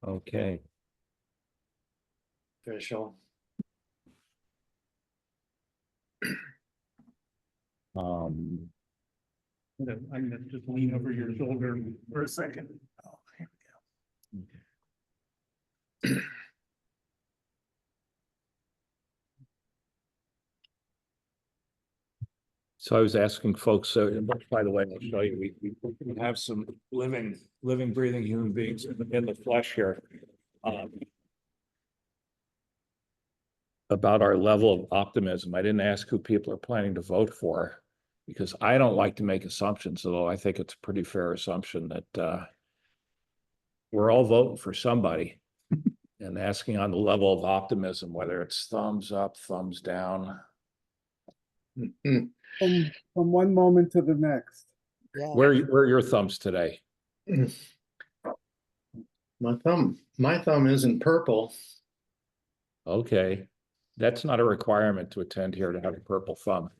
Okay. Official. Um, I'm gonna just lean over your shoulder for a second. Oh, here we go. so I was asking folks, so by the way, I'll show you, we have some living, breathing human beings in the flesh here. About our level of optimism. I didn't ask who people are planning to vote for, because I don't like to make assumptions, although I think it's a pretty fair assumption that we're all voting for somebody and asking on the level of optimism, whether it's thumbs up, thumbs down. From one moment to the next. Yeah. Where are your thumbs today? My thumb isn't purple. Okay, that's not a requirement to attend here to have a purple thumb.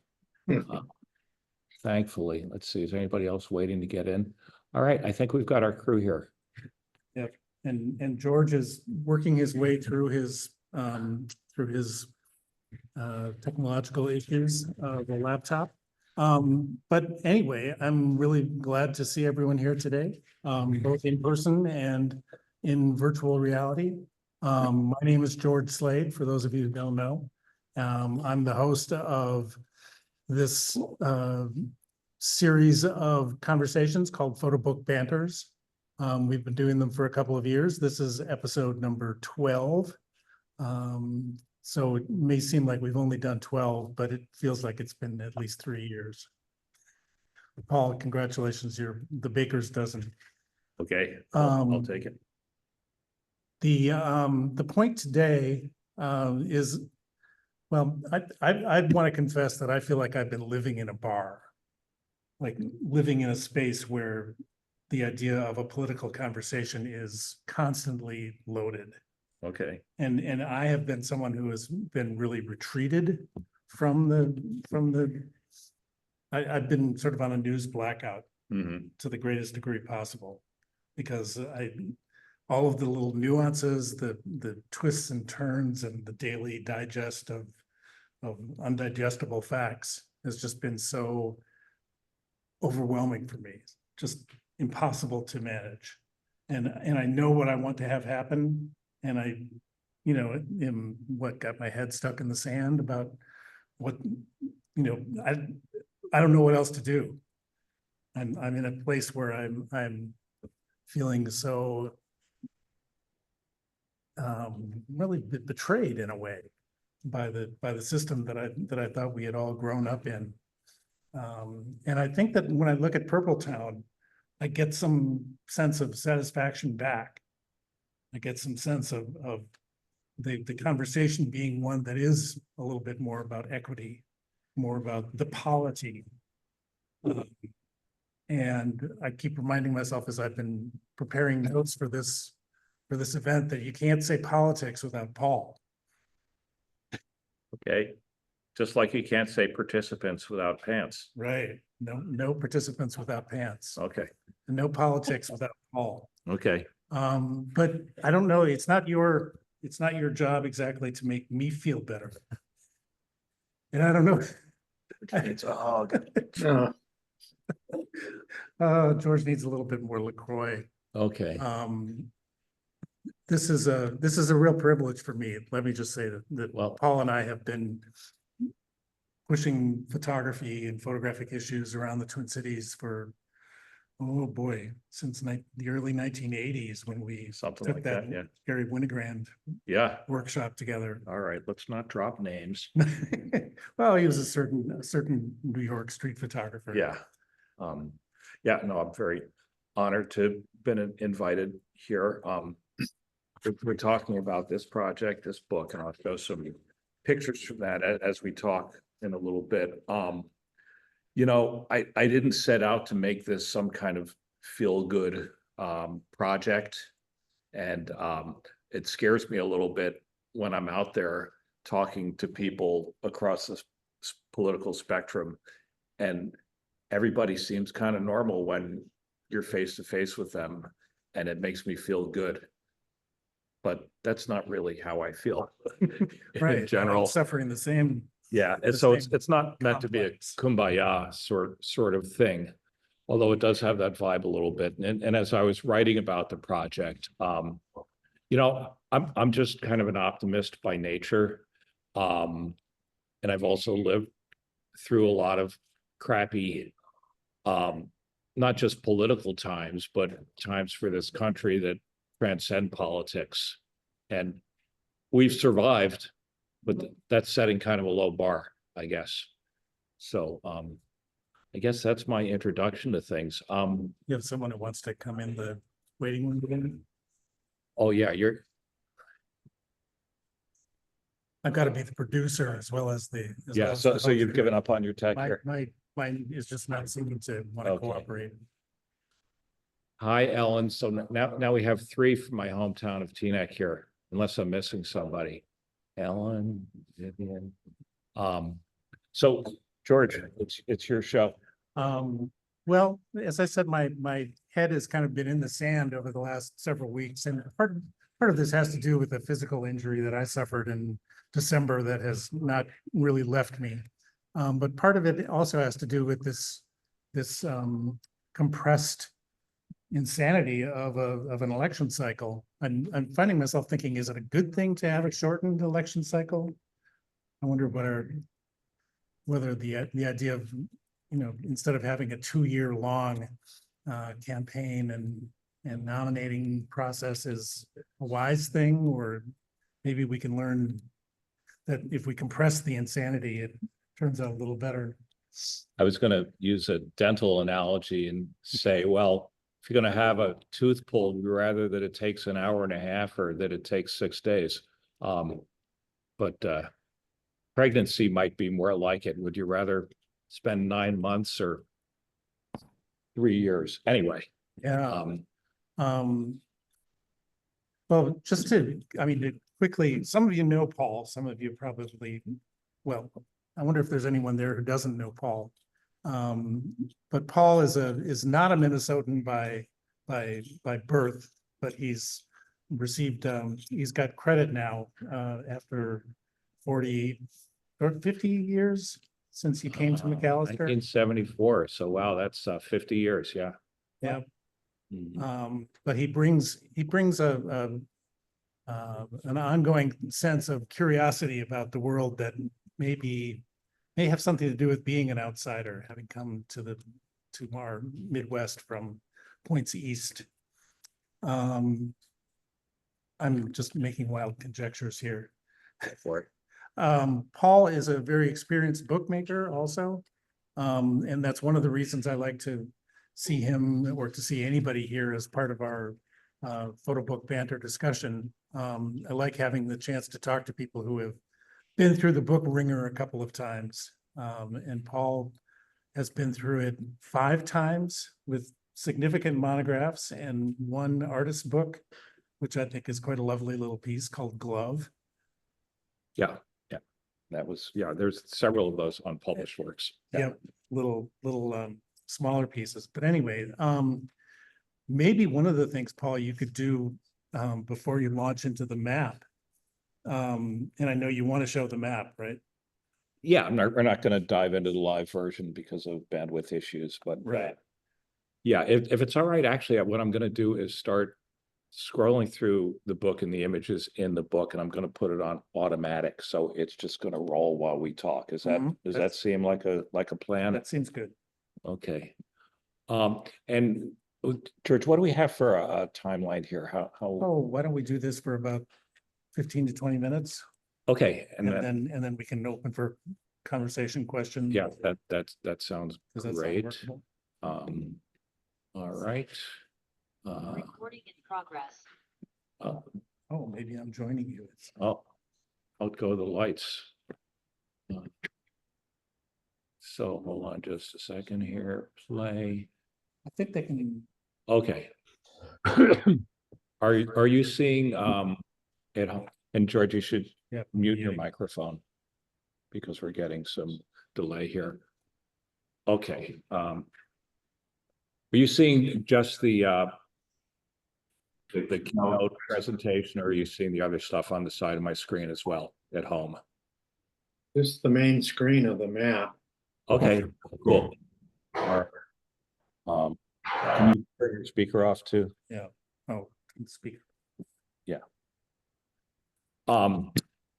Thankfully, let's see, is anybody else waiting to get in? All right, I think we've got our crew here. Yep, and George is working his way through his technological issues of the laptop. But anyway, I'm really glad to see everyone here today, both in person and in virtual reality. My name is George Slade, for those of you who don't know. I'm the host of this series of conversations called Photobook Banters. We've been doing them for a couple of years. This is episode number 12. So it may seem like we've only done 12, but it feels like it's been at least 3 years. Paul, congratulations, you're the baker's dozen. Okay, I'll take it. The point today is, well, I want to confess that I feel like I've been living in a bar, like living in a space where the idea of a political conversation is constantly loaded. Okay. And I have been someone who has been really retreated from I've been sort of on a news blackout to the greatest degree possible, because all of the little nuances, the twists and turns, and the daily digest of undigestible facts has just been so overwhelming for me, just impossible to manage. And I know what I want to have happen, and I, am got my head stuck in the sand about what, I don't know what else to do. I'm in a place where I'm feeling so really betrayed in a way by the system that I thought we had all grown up in. And I think that when I look at Purpletown, I get some sense of satisfaction back. I get some sense of the conversation being one that is a little bit more about equity, more about the polity. And I keep reminding myself as I've been preparing notes for this event that you can't say politics without Paul. Okay. Just like you can't say participants without pants. Right. No participants without pants. Okay. And no politics without Paul. Okay. But I don't know, it's not your job exactly to make me feel better. And I don't know. It's a hug. George needs a little bit more LaCroix. Okay. This is a real privilege for me. Let me just say that Well, Paul and I have been pushing photography and photographic issues around the Twin Cities for, oh boy, since the early 1980s, when we something took like that that. Yeah. Gary Winogrand Yeah. workshop together. All right. Let's not drop names. Well, he was a certain New York street photographer. Yeah. Yeah, no, I'm very honored to have been invited here. We're talking about this project, this book, and I'll show some pictures from that as we talk in a little bit. I didn't set out to make this some kind of feel-good project. And it scares me a little bit when I'm out there talking to people across the political spectrum, and everybody seems kind of normal when you're face to face with them, and it makes me feel good. but that's not really how I feel Right. in we're all general. Suffering the same. Yeah, and the so same it's not meant to be a complex. kumbaya sort of thing. Although it does have that vibe a little bit. And as I was writing about the project, I'm just kind of an optimist by nature. And I've also lived through a lot of crappy, not just political times, but times for this country that transcend politics. And we've survived, but that's setting kind of a low bar, I guess. So, I guess that's my introduction to things. You have someone who wants to come in the waiting room. Oh yeah, I've got to be the producer as well as the. as well yeah, as so the so host you've here. given up on your tech My, here. mine is just not seeming to want to Okay. cooperate. Hi, Ellen. So now we have three from my hometown of Teaneck here, unless I'm missing somebody. Ellen, Vivian. So George, it's your show. Well, as I said, my head has kind of been in the sand over the last several weeks, and part of this has to do with the physical injury that I suffered in December that has not really left me. But part of it also has to do with this compressed insanity of an election cycle. I'm finding myself thinking, is it a good thing to have a shortened election cycle? I wonder whether the idea of, instead of having a 2-year long campaign and nominating process is a wise thing, or maybe we can learn that if we compress the insanity, it turns out a little better. I was going to use a dental analogy and say, well, if you're going to have a tooth pulled, rather that it takes an hour and a half or that it takes 6 days. But pregnancy might be more like it. Would you rather spend 9 months or 3 years? Anyway. Yeah. Well, to quickly, some of you know Paul, some of you probably, well, I wonder if there's anyone there who doesn't know Paul. But Paul is not a Minnesotan by birth, but he's received, he's got credit now, after 40 or 50 years since he came to McAllister. 1974. So wow, that's 50 years. Yeah. Yeah. Mhm. But he brings an ongoing sense of curiosity about the world that may have something to do with being an outsider, having come to our Midwest from points east. I'm just making wild conjectures here. For it. Paul is a very experienced bookmaker also. And that's one of the reasons I like to see him, or to see anybody here as part of our Photobook Banter discussion. I like having the chance to talk to people who have been through the book ringer a couple of times. And Paul has been through it 5 times with significant monographs and 1 artist book, which I think is quite a lovely little piece called Glove. Yeah. There's several of those unpublished works. Yep, little smaller pieces. But anyway, maybe one of the things, Paul, you could do before you launch into the map. And I know you want to show the map, right? Yeah, we're not going to dive into the live version because of bandwidth issues, but yeah, if it's all right, actually, what I'm going to do is start scrolling through the book and the images in the book, and I'm going to put it on automatic, so it's just going to roll while we talk. Does that seem like a plan? That seems good. Okay. And George, what do we have for a timeline here? How? Oh, why don't we do this for about 15 to 20 minutes? Okay, And then we can open for conversation, questions. yeah, that sounds Does that sound great. workable? All right. Recording in progress. Oh, maybe I'm joining you. Oh, out go the lights. So hold on just a second here. Play. I think they can. Okay. Are you seeing at home? And George, you should mute your microphone because we're getting some delay here. Okay. Are you seeing just the the keynote presentation, or are you seeing the other stuff on the side of my screen as well at home? Just the main screen of the map. Okay, cool. All right. Can you turn your speaker off too? Yeah. Oh, speak.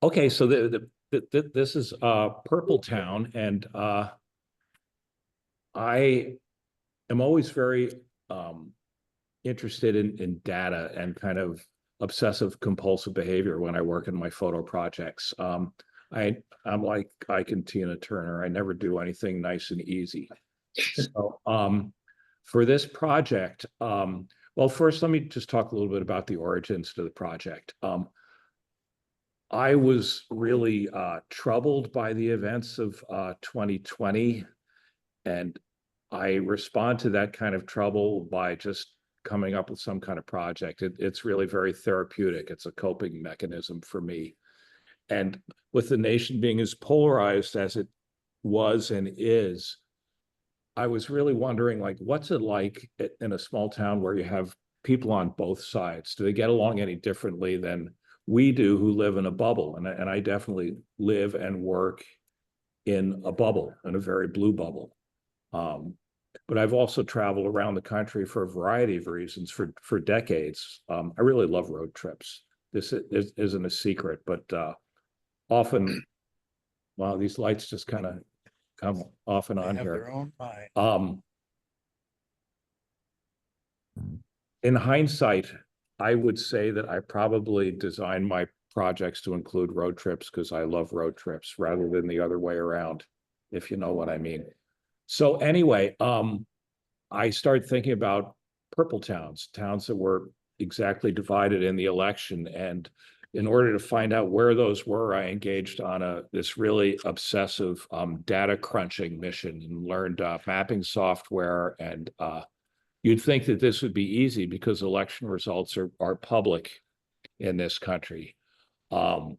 Okay, so this is Purpletown, and I am always very interested in data and kind of obsessive compulsive behavior when I work in my photo projects. I'm like Ike and Tina Turner. I never do anything nice and easy. So for this project, well, first let me just talk a little bit about the origins to the project. I was really troubled by the events of 2020, and I respond to that kind of trouble by just coming up with some kind of project. It's really very therapeutic. It's a coping mechanism for me. And with the nation being as polarized as it was and is, I was really wondering, like, what's it like in a small town where you have people on both sides? Do they get along any differently than we do who live in a bubble? And I definitely live and work in a bubble, in a very blue bubble. But I've also traveled around the country for a variety of reasons for decades. I really love road trips. This isn't a secret, but often, wow, these lights just kind of come off and They on have here. their own pie. In hindsight, I would say that I probably designed my projects to include road trips because I love road trips rather than the other way around, if you know what I mean. So anyway, I started thinking about purple towns that were exactly divided in the election. And in order to find out where those were, I engaged on this really obsessive data crunching mission and learned mapping software. And you'd think that this would be easy because election results are public in this country. And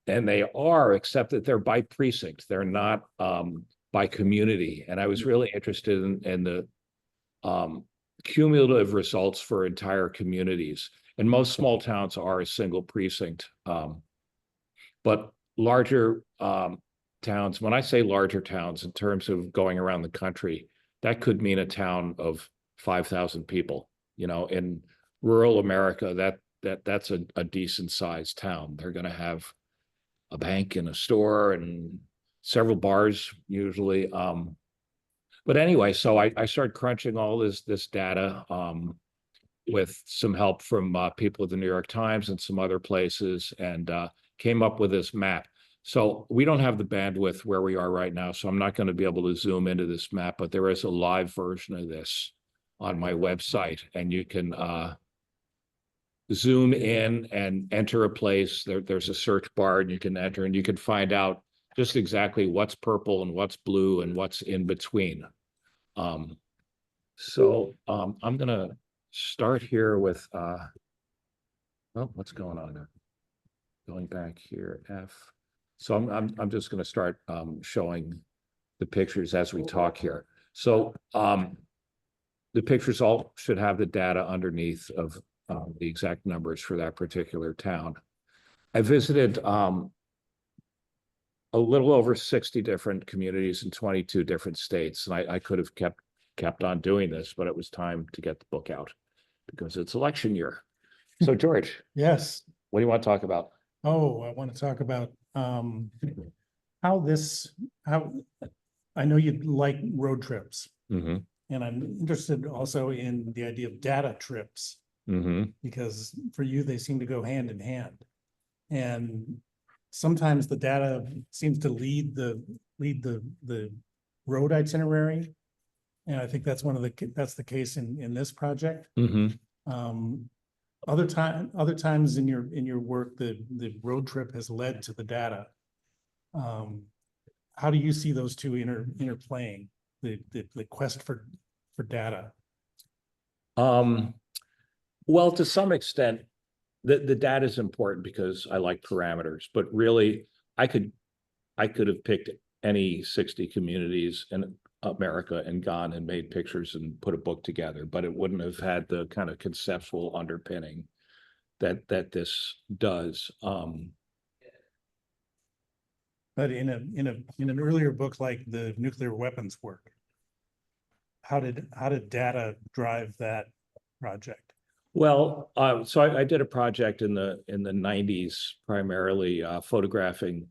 they are, except that they're by precinct. They're not by community. And I was really interested in the cumulative results for entire communities. And most small towns are a single precinct. But larger towns, when I say larger towns in terms of going around the country, that could mean a town of 5,000 people. You know, in rural America, that's a decent sized town. They're going to have a bank and a store and several bars usually. But anyway, so I started crunching all this data with some help from people at the New York Times and some other places, and came up with this map. So we don't have the bandwidth where we are right now, so I'm not going to be able to zoom into this map, but there is a live version of this on my website, and you can zoom in and enter a place. There's a search bar, and you can enter, and you can find out just exactly what's purple and what's blue and what's in between. So I'm gonna start here with oh, what's going on there? Going back here, F. So I'm just gonna start showing the pictures as we talk here. So the pictures all should have the data underneath of the exact numbers for that particular town. I visited a little over 60 different communities in 22 different states. And I could have kept on doing this, but it was time to get the book out because it's election year. So George, Yes. what do you want to talk about? Oh, I want to talk about how I know you like road trips, Mm-hmm. and I'm interested also in the idea of data trips, Mm-hmm. because for you, they seem to go hand in hand. And sometimes the data seems to lead the road itinerary. And I think that's that's the case in this project. Mm-hmm. Other times in your work, the road trip has led to the data. How do you see those two interplaying, the quest for data? Well, to some extent, the data is important because I like parameters, but really I could have picked any 60 communities and America and gone and made pictures and put a book together, but it wouldn't have had the kind of conceptual underpinning that this does. But in an earlier book like the nuclear weapons work, how did data drive that project? Well, so I did a project in the 90s, primarily photographing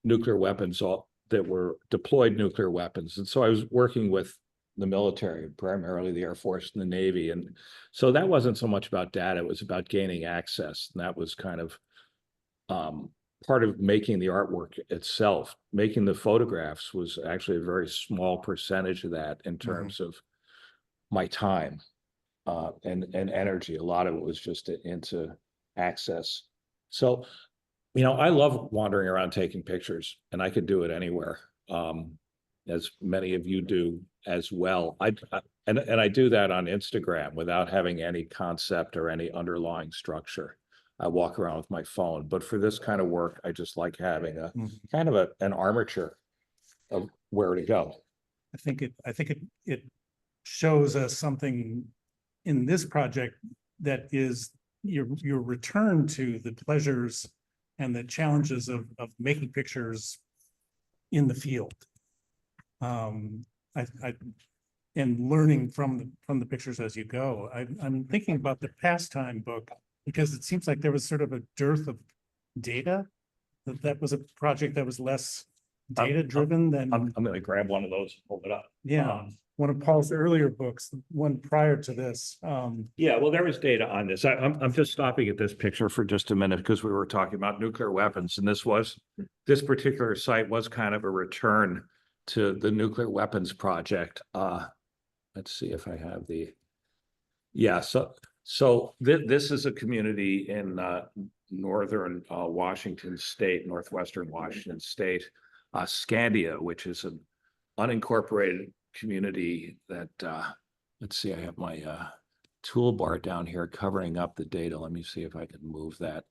nuclear weapons that were deployed nuclear weapons. And so I was working with the military, primarily the Air Force and the Navy. And so that wasn't so much about data, it was about gaining access. And that was kind of part of making the artwork itself. Making the photographs was actually a very small percentage of that in terms of my time and energy. A lot of it was just into access. So, I love wandering around taking pictures, and I could do it anywhere, as many of you do as well. And I do that on Instagram without having any concept or any underlying structure. I walk around with my phone, but for this kind of work, I just like having a kind of an armature of where to go. I think it shows us something in this project that is your return to the pleasures and the challenges of making pictures in the field. And learning from the pictures as you go. I'm thinking about the pastime book because it seems like there was sort of a dearth of data. That was a project that was less data driven than. I'm going to grab one of those and hold it up. Yeah, one of Paul's earlier books, one prior to this. Yeah, well, there was data on this. I'm just stopping at this picture for just a minute because we were talking about nuclear weapons, and this particular site was kind of a return to the nuclear weapons project. Let's see if I have this is a community in northern Washington State, northwestern Washington State, Scandia, which is an unincorporated community that let's see, I have my toolbar down here covering up the data. Let me see if I can move that.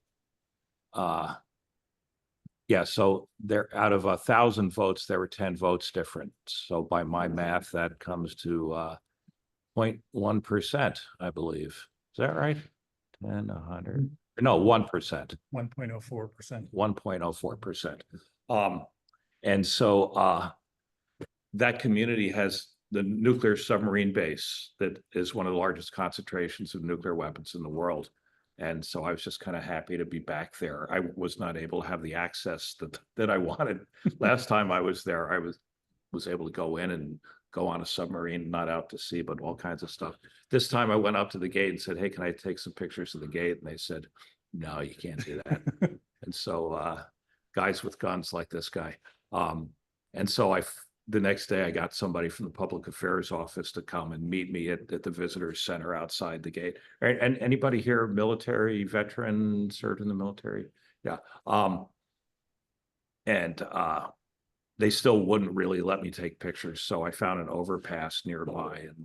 Yeah, so there, out of 1,000 votes, there were 10 votes different. So by my math, that comes to 0.1%, I believe. Is that right? 10, 100. No, 1%. 1.04%. 1.04%. And so that community has the nuclear submarine base that is one of the largest concentrations of nuclear weapons in the world. And so I was just kind of happy to be back there. I was not able to have the access that I wanted. Last time I was there, I was able to go in and go on a submarine, not out to sea, but all kinds of stuff. This time I went up to the gate and said, hey, can I take some pictures of the gate? And they said, no, you can't do that. And so guys with guns like this guy. And so the next day I got somebody from the public affairs office to come and meet me at the visitor center outside the gate. And anybody here, military veteran, served in the military? Yeah. They still wouldn't really let me take pictures. So I found an overpass nearby and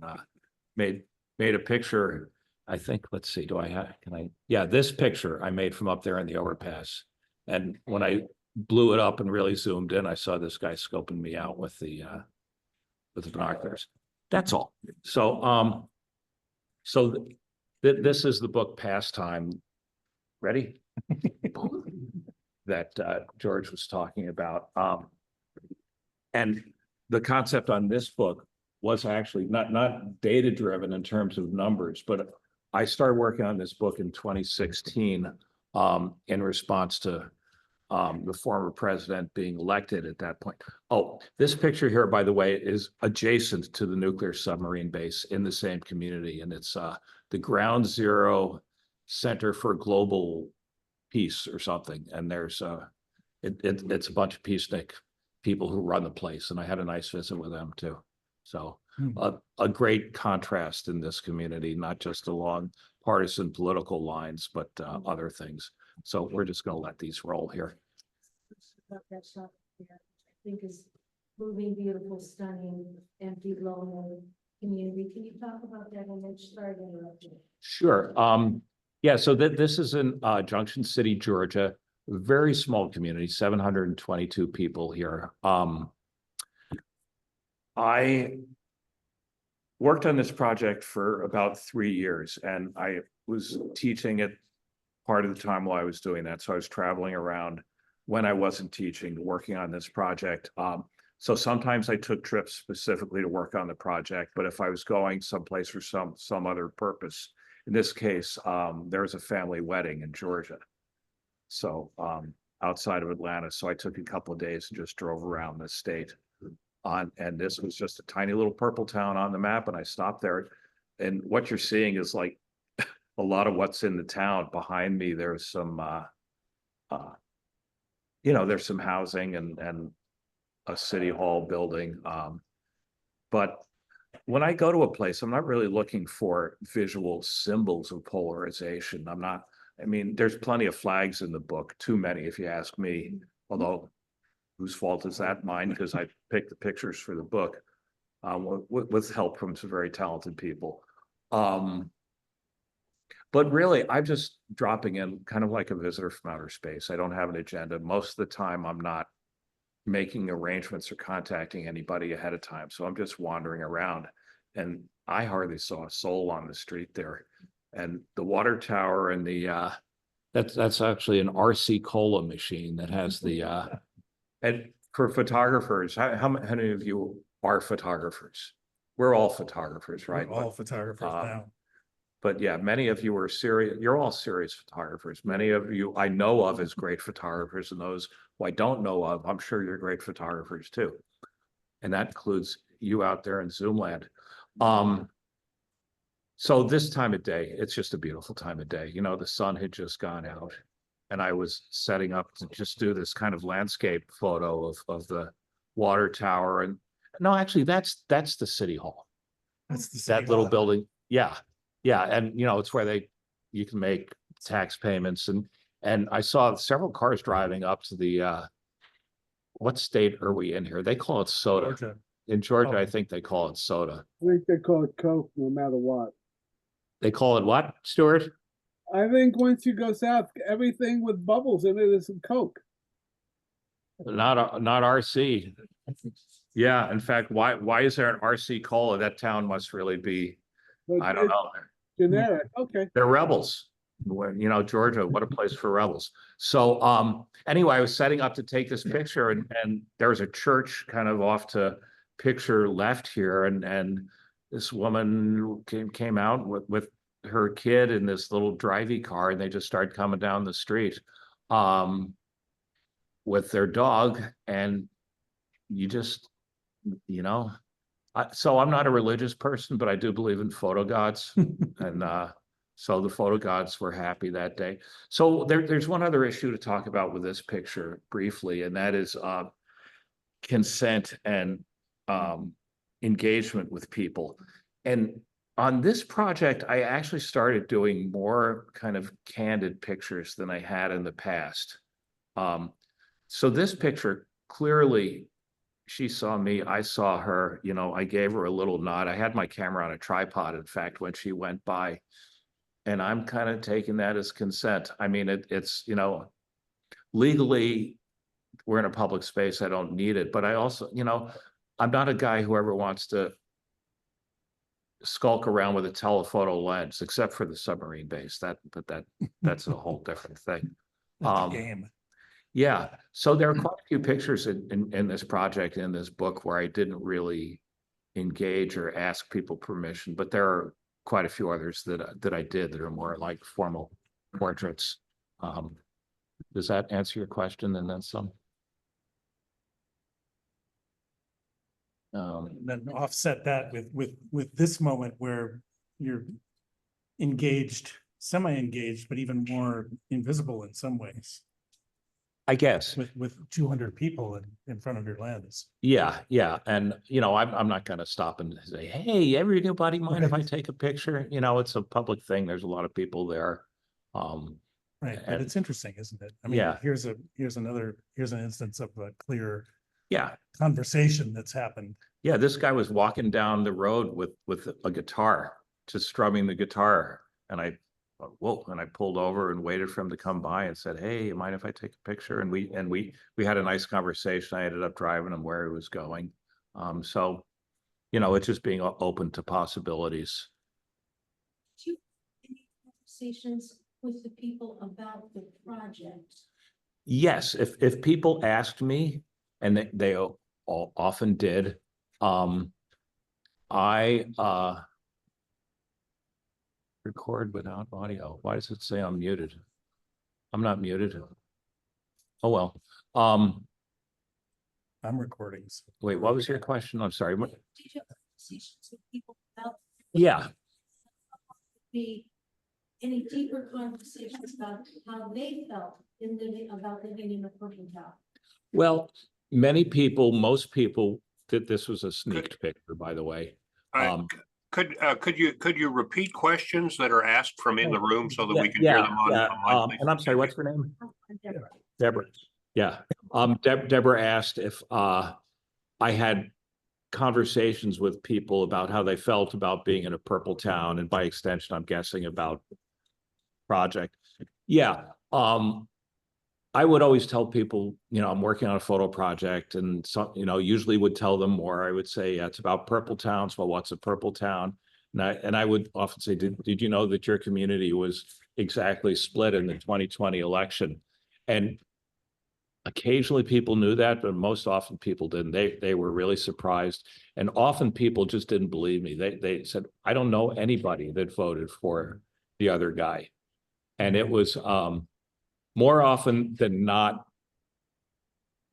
made a picture. I think, let's see, yeah, this picture I made from up there in the overpass. And when I blew it up and really zoomed in, I saw this guy scoping me out with the binoculars. That's all. So, this is the book Pastime. Ready? That George was talking about. And the concept on this book was actually not data driven in terms of numbers, but I started working on this book in 2016 in response to the former president being elected at that point. Oh, this picture here, by the way, is adjacent to the nuclear submarine base in the same community. And it's the Ground Zero Center for Global Peace or something. And there's it's a bunch of peacenik people who run the place. And I had a nice visit with them too. So a great contrast in this community, not just along partisan political lines, but other things. So we're just going to let these roll here. That shot there, I think is moving, beautiful, stunning, empty, lonely community. Can you talk about that image? Sorry to interrupt you. Sure. Yeah, so this is in Junction City, Georgia. Very small community, 722 people here. I worked on this project for about 3 years, and I was teaching it part of the time while I was doing that. So I was traveling around when I wasn't teaching, working on this project. So sometimes I took trips specifically to work on the project, but if I was going someplace for some other purpose, in this case, there was a family wedding in Georgia. So outside of Atlanta. So I took a couple of days and just drove around the state and this was just a tiny little Purpletown on the map, and I stopped there. And what you're seeing is like a lot of what's in the town. Behind me, there's some there's some housing and a city hall building. But when I go to a place, I'm not really looking for visual symbols of polarization. I mean, there's plenty of flags in the book, too many, if you ask me, although whose fault is that? Mine, because I picked the pictures for the book with help from some very talented people. But really, I'm just dropping in kind of like a visitor from outer space. I don't have an agenda. Most of the time, I'm not making arrangements or contacting anybody ahead of time. So I'm just wandering around, and I hardly saw a soul on the street there. And the water tower and the that's actually an RC Cola machine that has the and for photographers, how many of you are photographers? We're all photographers, right? We're all photographers now. But yeah, many of you are serious. You're all serious photographers. Many of you I know of as great photographers, and those who I don't know of, I'm sure you're great photographers too. And that includes you out there in Zoom land. So this time of day, it's just a beautiful time of day. You know, the sun had just gone out, and I was setting up to just do this kind of landscape photo of the water tower. And no, actually, that's the city hall. That's the That little building. Yeah. Yeah. And it's where you can make tax payments. And I saw several cars driving up to the what state are we in here? They call it soda. Georgia. In Georgia, Oh. I think they call it soda. I think they call it Coke no matter what. They call it what, Stuart? I think once you go south, everything with bubbles in it is Coke. Not RC. Yeah, in fact, why is there an RC Cola? That town must really be, But I don't it's know. generic. Okay. They're rebels. Georgia, what a place for rebels. So anyway, I was setting up to take this picture, and there was a church kind of off to picture left here, and this woman came out with her kid in this little drivey car, and they just started coming down the street with their dog, and you just so I'm not a religious person, but I do believe in photo gods. And so the photo gods were happy that day. So there's one other issue to talk about with this picture briefly, and that is consent and engagement with people. And on this project, I actually started doing more kind of candid pictures than I had in the past. So this picture, clearly, she saw me, I saw her, I gave her a little nod. I had my camera on a tripod, in fact, when she went by, and I'm kind of taking that as consent. I mean, it's, legally, we're in a public space. I don't need it, but I also, I'm not a guy who ever wants to skulk around with a telephoto lens, except for the submarine base. That's a whole different thing. That's a game. Yeah, so there are quite a few pictures in this project, in this book, where I didn't really engage or ask people permission, but there are quite a few others that I did that are more like formal portraits. Does that answer your question? And then some. Then offset that with this moment where you're engaged, semi-engaged, but even more invisible in some ways. I guess. With 200 people in front of your lens. Yeah. And, I'm not going to stop and say, hey, everybody mind if I take a picture? It's a public thing. There's a lot of people there. Right. But it's interesting, isn't it? I mean, yeah. here's an instance of a clear yeah conversation that's happened. Yeah. This guy was walking down the road with a guitar, just strumming the guitar. And I pulled over and waited for him to come by and said, hey, you mind if I take a picture? And we had a nice conversation. I ended up driving him where he was going. So you know, it's just being open to possibilities. Do you have any conversations with the people about the project? Yes, if people asked me, and they all often did, I record without audio. Why does it say I'm muted? I'm not muted. Oh, well. I'm recording. So. Wait, what was your question? I'm sorry. Did you have conversations with people about? Yeah, Be any deeper conversations about how they felt in living, about living in a Purpletown? well, many people, most people, this was a sneaked picture, by the way. Could you repeat questions that are asked from in the room so that we can hear them on mic, please? And I'm sorry, what's her name? Deborah. Deborah. Yeah. Deborah asked if I had conversations with people about how they felt about being in a Purpletown, and by extension, I'm guessing about project. Yeah. I would always tell people, you know, I'm working on a photo project, and so, you know, usually would tell them more. I would say, yeah, it's about Purpletowns. Well, what's a Purpletown? And I would often say, did you know that your community was exactly split in the 2020 election? And occasionally people knew that, but most often people didn't. They were really surprised. And often people just didn't believe me. They said, I don't know anybody that voted for the other guy. And it was more often than not,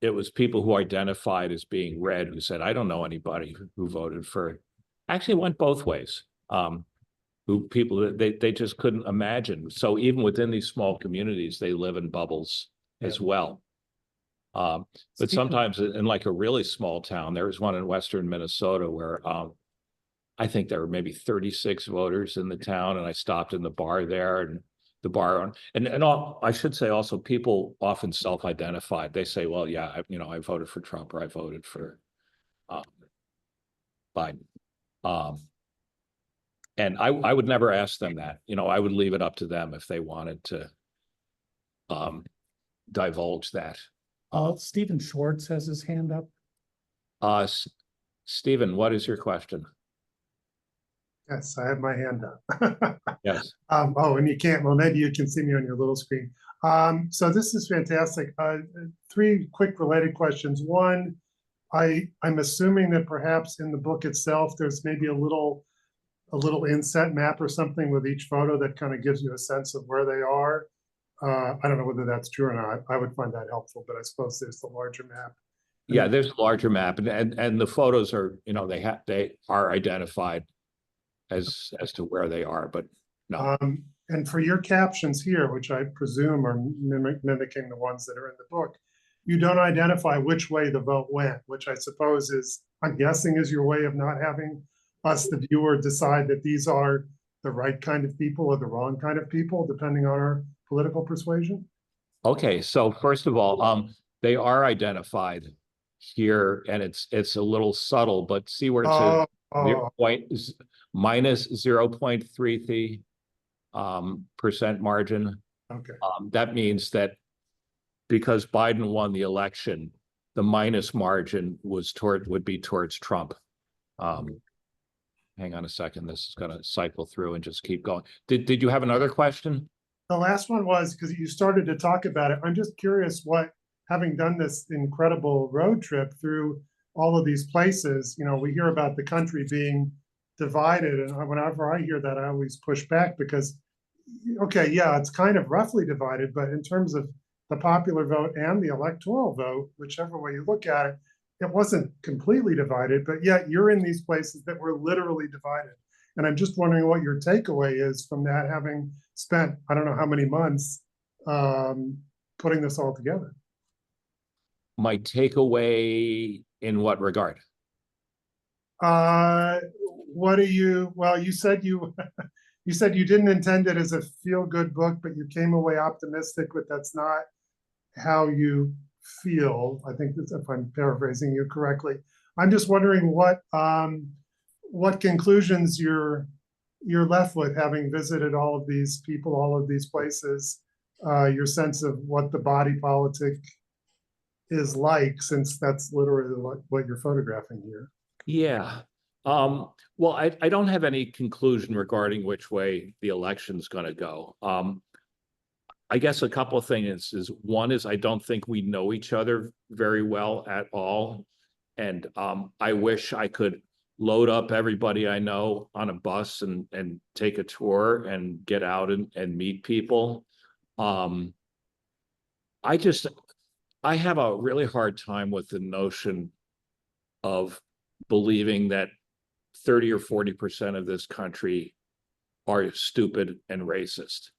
it was people who identified as being red who said, I don't know anybody who voted for, actually it went both ways. Who people that they just couldn't imagine. So even within these small communities, they live in bubbles as well. But sometimes in like a really small town, there was one in Western Minnesota where I think there were maybe 36 voters in the town, and I stopped in the bar there, and the bar and all, I should say also, people often self-identified. They say, well, yeah, I voted for Trump, or I voted for Biden. And I would never ask them that. I would leave it up to them if they wanted to divulge that. Stephen Schwartz has his hand up. Stephen, what is your question? Yes, I have my hand up. Yes. Oh, and you can't, well, maybe you can see me on your little screen. So this is fantastic. 3 quick related questions. One, I'm assuming that perhaps in the book itself, there's maybe a little inset map or something with each photo that kind of gives you a sense of where they are. I don't know whether that's true or not. I would find that helpful, but I suppose there's the larger map. Yeah, there's a larger map, and the photos are, they are identified as to where they are, but no. And for your captions here, which I presume are mimicking the ones that are in the book, you don't identify which way the vote went, which I suppose is, I'm guessing, is your way of not having us, the viewer, decide that these are the right kind of people or the wrong kind of people, depending on our political persuasion? Okay, so first of all, they are identified here, and it's a little subtle, but see where it says minus 0.33 percent margin. Okay. That means that because Biden won the election, the minus margin would be towards Trump. Hang on a second. This is going to cycle through and just keep going. Did you have another question? The last one was, because you started to talk about it, I'm just curious what, having done this incredible road trip through all of these places, we hear about the country being divided, and whenever I hear that, I always push back because, okay, yeah, it's kind of roughly divided, but in terms of the popular vote and the electoral vote, whichever way you look at it, it wasn't completely divided, but yet you're in these places that were literally divided. And I'm just wondering what your takeaway is from that, having spent, I don't know how many months putting this all together. My takeaway in what regard? What do you, well, you said you said you didn't intend it as a feel-good book, but you came away optimistic, but that's not how you feel. I think that's, if I'm paraphrasing you correctly. I'm just wondering what conclusions you're left with, having visited all of these people, all of these places, your sense of what the body politic is like, since that's literally what you're photographing here. Yeah. Well, I don't have any conclusion regarding which way the election's gonna go. I guess a couple of things is one is I don't think we know each other very well at all. And I wish I could load up everybody I know on a bus and take a tour and get out and meet people. I have a really hard time with the notion of believing that 30 or 40% of this country are stupid and racist.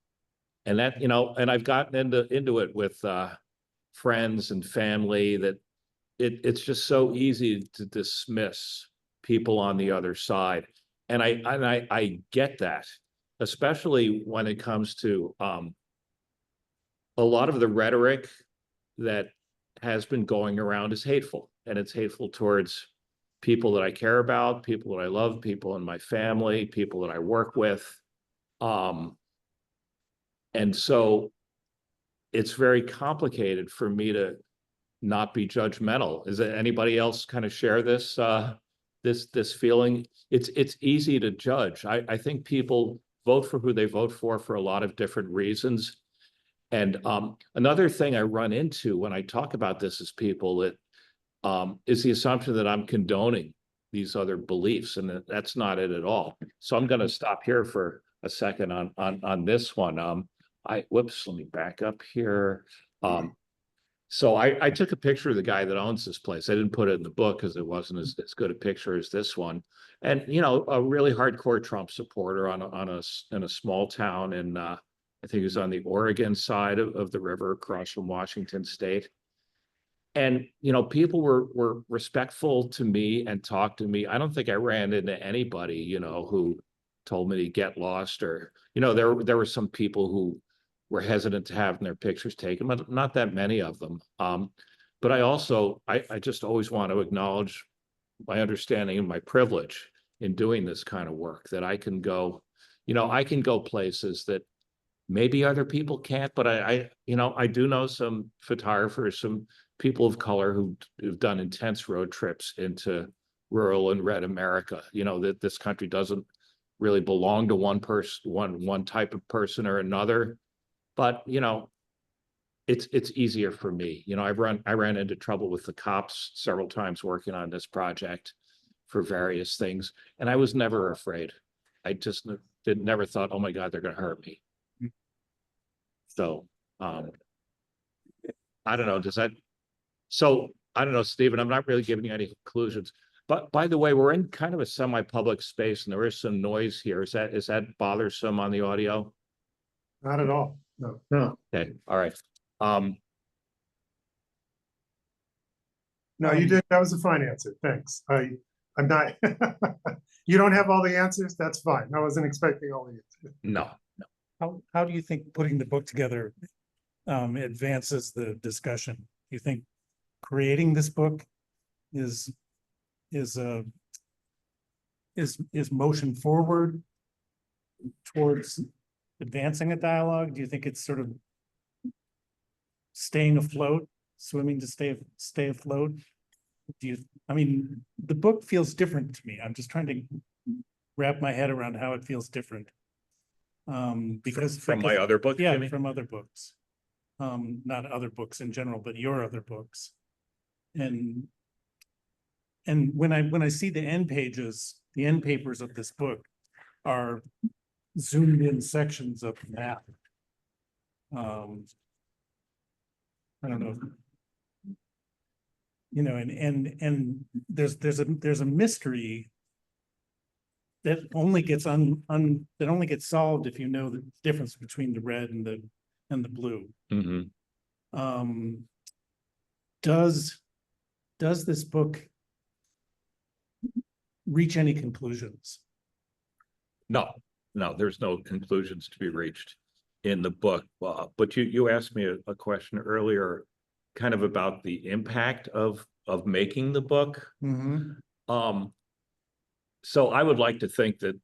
And that, and I've gotten into it with friends and family that it's just so easy to dismiss people on the other side. And I get that, especially when it comes to a lot of the rhetoric that has been going around is hateful, and it's hateful towards people that I care about, people that I love, people in my family, people that I work with. And so it's very complicated for me to not be judgmental. Is there anybody else kind of share this this feeling? It's easy to judge. I think people vote for who they vote for a lot of different reasons. And another thing I run into when I talk about this is people that is the assumption that I'm condoning these other beliefs, and that's not it at all. So I'm going to stop here for a second on this one. Whoops, let me back up here. So I took a picture of the guy that owns this place. I didn't put it in the book because it wasn't as good a picture as this one. And a really hardcore Trump supporter in a small town in I think it was on the Oregon side of the river across from Washington State. And people were respectful to me and talked to me. I don't think I ran into anybody who told me to get lost, or there were some people who were hesitant to have their pictures taken, but not that many of them. But I just always want to acknowledge my understanding and my privilege in doing this kind of work, that I can go places that maybe other people can't, but I do know some photographers, some people of color who've done intense road trips into rural and red America. That this country doesn't really belong to one person, one type of person or another. But it's easier for me. I ran into trouble with the cops several times working on this project for various things, and I was never afraid. I just never thought, oh my God, they're going to hurt me. So I don't know. So I don't know, Stephen. I'm not really giving you any conclusions. But by the way, we're in kind of a semi-public space, and there is some noise here. Is that bothersome on the audio? Not at all. No. No, Okay, all right. No, you did. That was a fine answer. Thanks. I'm not, you don't have all the answers. That's fine. I wasn't expecting all the answers. No. How do you think putting the book together advances the discussion? Do you think creating this book is motion forward towards advancing a dialogue? Do you think it's sort of staying afloat, swimming to stay afloat? The book feels different to me. I'm just trying to wrap my head around how it feels different. Because From my other book, yeah, Jimmy? from other books. Not other books in general, but your other books. And when I see the end pages, the end papers of this book are zoomed in sections of the map. I don't know. And there's a mystery that only gets that only gets solved if you know the difference between the red and the blue. Mm-hmm. Does this book reach any conclusions? No, there's no conclusions to be reached in the book. But you asked me a question earlier, kind of about the impact of making the book. Mm-hmm. So I would like to think that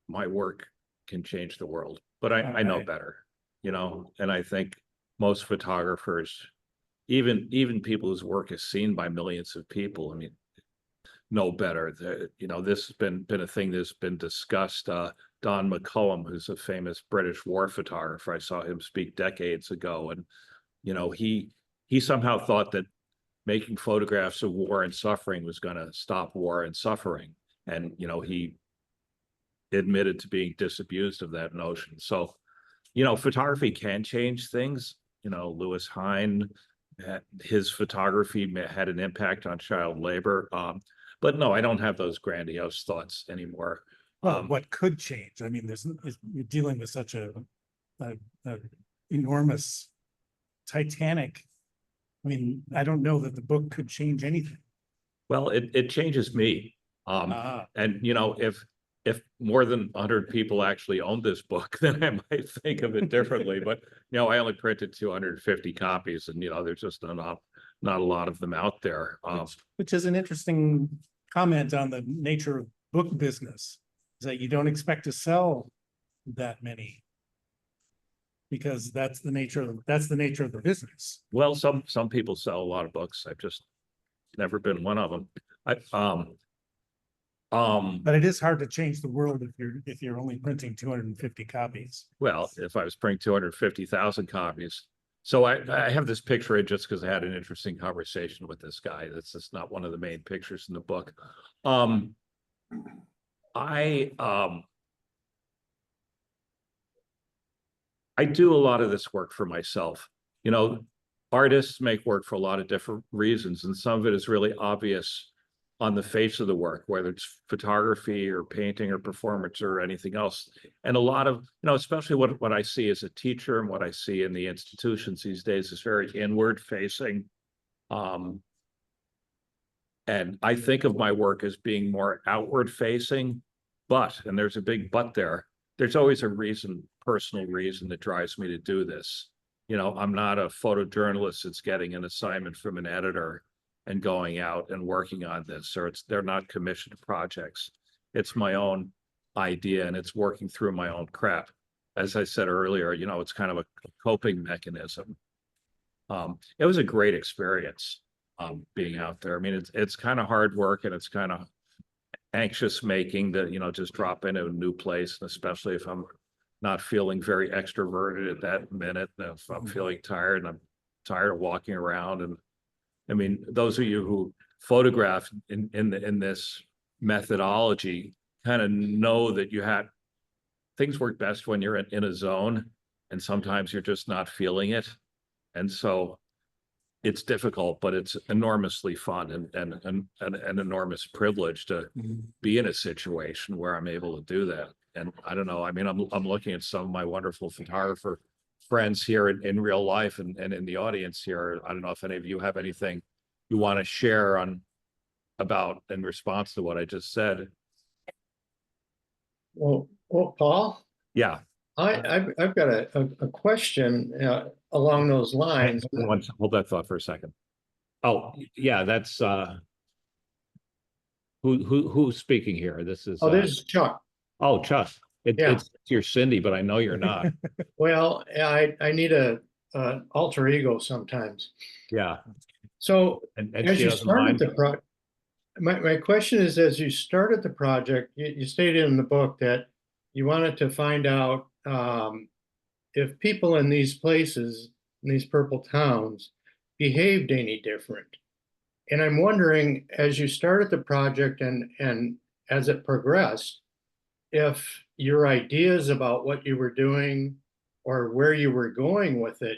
my work can change the world, but I know better, and I think most photographers, even people whose work is seen by millions of people, know better. This has been a thing that's been discussed. Don McCullum, who's a famous British war photographer, I saw him speak decades ago, and he somehow thought that making photographs of war and suffering was going to stop war and suffering, and he admitted to being disabused of that notion. So, photography can change things. Lewis Hine, his photography had an impact on child labor. But no, I don't have those grandiose thoughts anymore. Well, what could change? I mean, you're dealing with such a enormous Titanic. I mean, I don't know that the book could change anything. Well, it changes me. And if more than 100 people actually owned this book, then I might think of it differently. But I only printed 250 copies, and there's just not a lot of them out there. Which is an interesting comment on the nature of book business, is that you don't expect to sell that many, because that's the nature of the business. Well, some people sell a lot of books. I've just never been one of them. But it is hard to change the world if you're only printing 250 copies. Well, if I was printing 250,000 copies. So I have this picture just because I had an interesting conversation with this guy. That's just not one of the main pictures in the book. I do a lot of this work for myself. Artists make work for a lot of different reasons, and some of it is really obvious on the face of the work, whether it's photography or painting or performance or anything else. And a lot of, especially what I see as a teacher and what I see in the institutions these days is very inward facing. And I think of my work as being more outward facing, but, and there's a big but there's always a personal reason that drives me to do this. I'm not a photojournalist that's getting an assignment from an editor and going out and working on this, or they're not commissioned projects. It's my own idea, and it's working through my own crap. As I said earlier, it's kind of a coping mechanism. It was a great experience being out there. I mean, it's kind of hard work, and it's kind of anxious making to just drop into a new place, and especially if I'm not feeling very extroverted at that minute, and if I'm feeling tired and I'm tired of walking around. And I mean, those of you who photograph in this methodology kind of know that things work best when you're in a zone, and sometimes you're just not feeling it. And so it's difficult, but it's enormously fun and an enormous privilege to be in a situation where I'm able to do that. And I don't know, I mean, I'm looking at some of my wonderful photographer friends here in real life and in the audience here. I don't know if any of you have anything you want to share about in response to what I just said. Well, Paul, Yeah. I've got a question along those lines. Hold that thought for a second. Oh, yeah, that's who's speaking here? This is This is Chuck. Oh, Chuck. Yeah. It's your Cindy, but I know you're not. Well, I need a alter ego sometimes. Yeah. So And as she you doesn't started mind. my question is, as you started the project, you stated in the book that you wanted to find out if people in these places, in these purple towns, behaved any different. And I'm wondering, as you started the project and as it progressed, if your ideas about what you were doing or where you were going with it,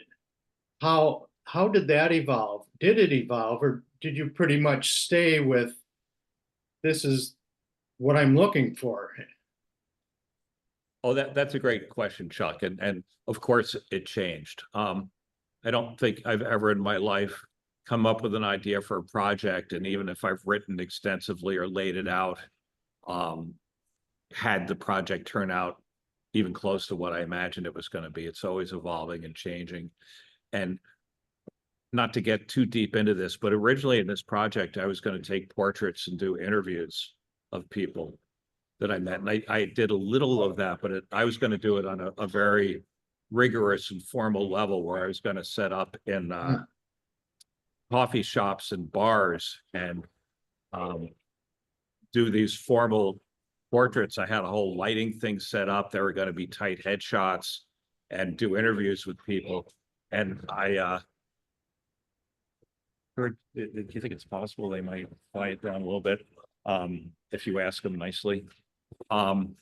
how did that evolve? Did it evolve, or did you pretty much stay with, this is what I'm looking for? Oh, that's a great question, Chuck. And of course it changed. I don't think I've ever in my life come up with an idea for a project, and even if I've written extensively or laid it out, had the project turn out even close to what I imagined it was going to be. It's always evolving and changing. And not to get too deep into this, but originally in this project, I was going to take portraits and do interviews of people that I met. And I did a little of that, but I was going to do it on a very rigorous and formal level, where I was going to set up in coffee shops and bars and do these formal portraits. I had a whole lighting thing set up. There were going to be tight headshots and do interviews with people. And I heard, do you think it's possible they might quiet down a little bit if you ask them nicely? And